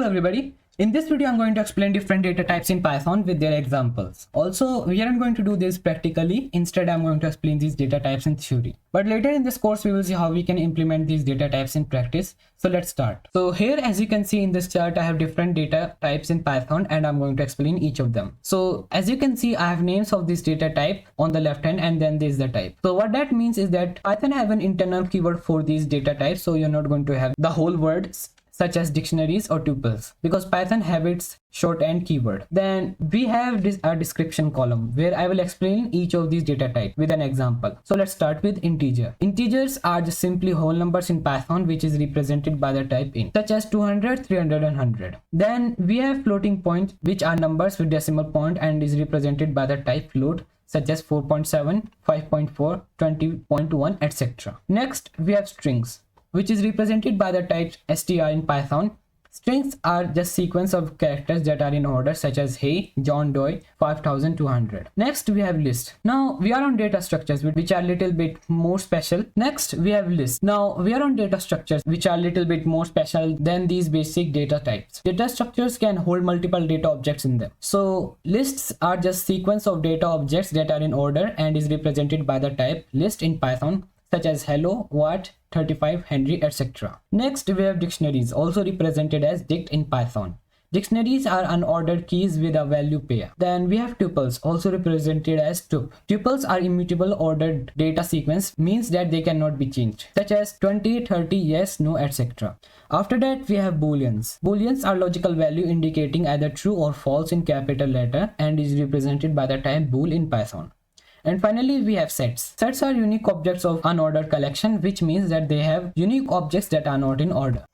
everybody. In this video, I'm going to explain different data types in Python with their examples. Also, we aren't going to do this practically. Instead, I'm going to explain these data types in theory. But later in this course, we will see how we can implement these data types in practice. So let's start. So here, as you can see in this chart, I have different data types in Python and I'm going to explain each of them. So as you can see, I have names of this data type on the left hand and then there's the type. So what that means is that Python have an internal keyword for these data types. So you're not going to have the whole words such as dictionaries or tuples because Python have its shorthand keyword. Then we have a description column where I will explain each of these data types with an example. So let's start with integer. Integers are just simply whole numbers in Python which is represented by the type int, such as 200, 300 and 100. Then we have floating point which are numbers with decimal point and is represented by the type float, such as 4.7, 5.4, 20.1, etc. Next we have strings, which is represented by the type str in Python. Strings are just sequence of characters that are in order, such as hey, John Doe, 5200. Next we have list. Now we are on data structures which are a little bit more special. Next we have list. Now we are on data structures which are a little bit more special than these basic data types. Data structures can hold multiple data objects in them. So lists are just sequence of data objects that are in order and is represented by the type list in Python, such as hello, what, 35, Henry, etc. Next we have dictionaries, also represented as dict in Python. Dictionaries are unordered keys with a value pair. Then we have tuples, also represented as tup. Tuples are immutable ordered data sequence, means that they cannot be changed, such as 20, 30, yes, no, etc. After that we have booleans. Booleans are logical value indicating either true or false in capital letter and is represented by the type bool in Python. And finally we have sets. Sets are unique objects of unordered collection, which means that they have unique objects that are not in order.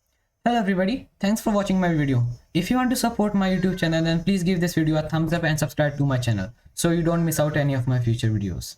Hello everybody, thanks for watching my video. If you want to support my YouTube channel, then please give this video a thumbs up and subscribe to my channel so you don't miss out any of my future videos.